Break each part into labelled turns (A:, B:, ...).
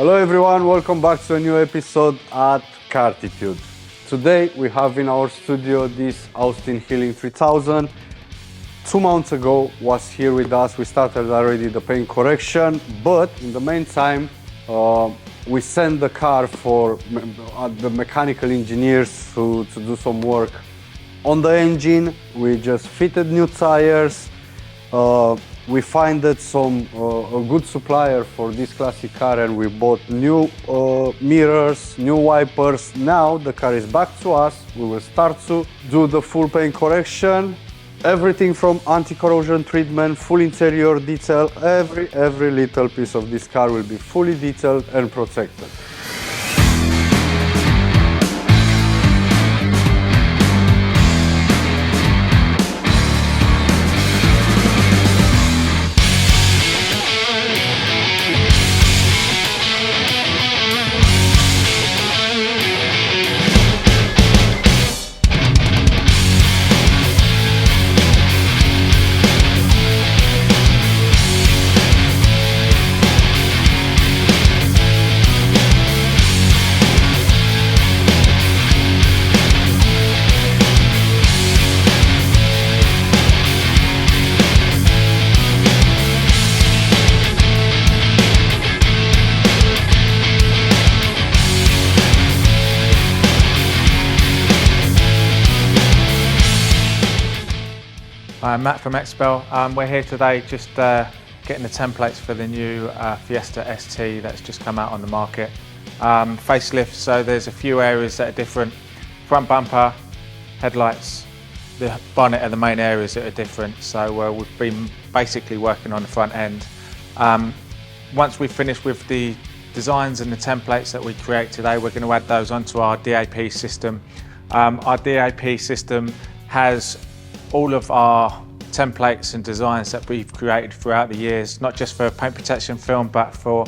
A: Hello everyone, welcome back to a new episode at Carttitude. Today we have in our studio this Austin Healey 3000. 2 months ago was here with us. We started already the paint correction, but in the meantime we sent the car for the mechanical engineers to do some work on the engine. We just fitted new tires. We finded a good supplier for this classic car, and we bought new mirrors, new wipers. Now the car is back to us. We will start to do the full paint correction. Everything from anti-corrosion treatment, full interior detail, every little piece of this car will be fully detailed and protected.
B: I'm Matt from Xpel. We're here today just getting the templates for the new Fiesta ST that's just come out on the market. Facelift, so there's a few areas that are different. Front bumper, headlights, the bonnet are the main areas that are different. So we've been basically working on the front end. Once we've finished with the designs and the templates that we create today, we're going to add those onto our DAP system. Our DAP system has all of our templates and designs that we've created throughout the years, not just for paint protection film, but for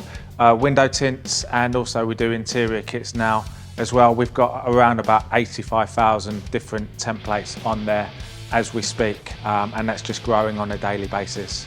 B: window tints, and also we do interior kits now as well. We've got around about 85,000 different templates on there as we speak, and that's just growing on a daily basis.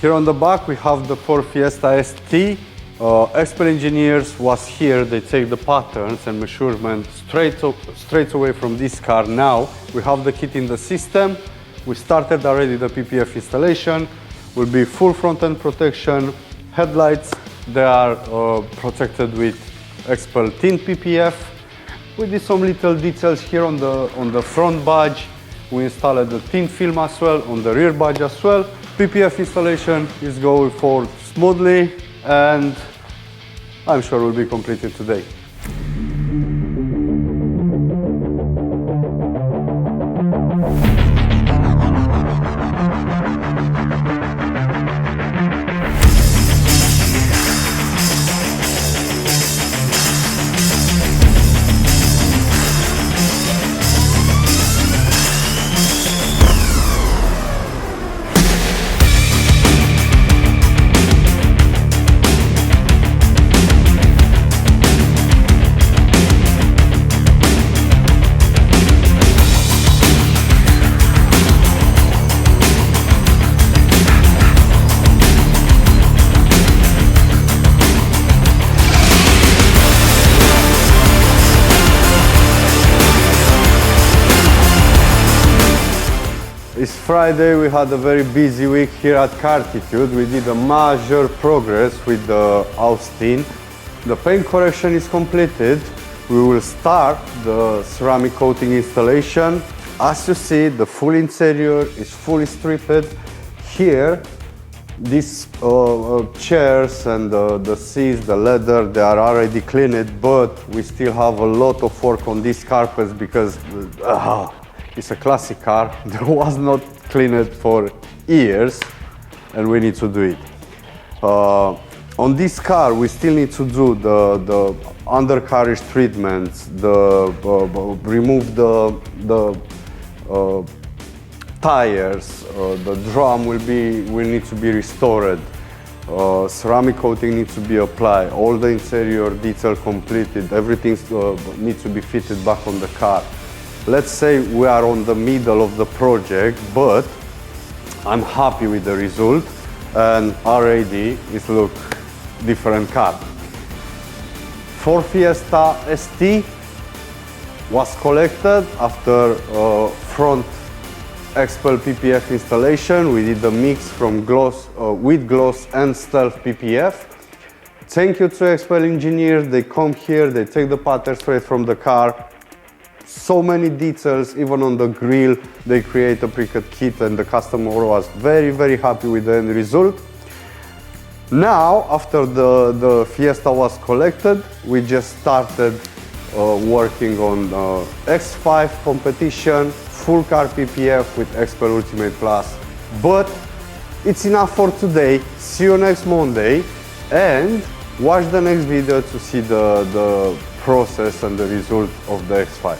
A: Here on the back we have the Ford Fiesta ST. Xpel engineers was here. They take the patterns and measurement straight away from this car. Now we have the kit in the system. We started already the PPF installation. Will be full front end protection. Headlights, they are protected with Xpel PPF. We did some little details here on the front badge. We installed the thin film as well on the rear badge as well. PPF installation is going forward smoothly, and I'm sure will be completed today. It's Friday. We had a very busy week here at Carttitude. We did a major progress with the Austin. The paint correction is completed. We will start the ceramic coating installation. as you see, the full interior is fully stripped. Here, these chairs and the seats, the leather, they are already cleaned, but we still have a lot of work on these carpets because it's a classic car. There was not cleaned for years, and we need to do it. On this car, we still need to do the undercarriage treatments, remove the tires, the drum will need to be restored, ceramic coating needs to be applied, all the interior detail completed, everything needs to be fitted back on the car. Let's say we are on the middle of the project, but I'm happy with the result, and already it looks different car. Ford Fiesta ST was collected after front Xpel PPF installation. We did the mix from gloss with gloss and stealth PPF. Thank you to Xpel engineers. They come here, they take the pattern straight from the car. So many details, even on the grill, they create a pre-cut kit, and the customer was very happy with the end result. Now, after the Fiesta was collected, we just started working on X5 competition, full car PPF with Xpel Ultimate Plus. But it's enough for today. See you next Monday, and watch the next video to see the process and the result of the X5.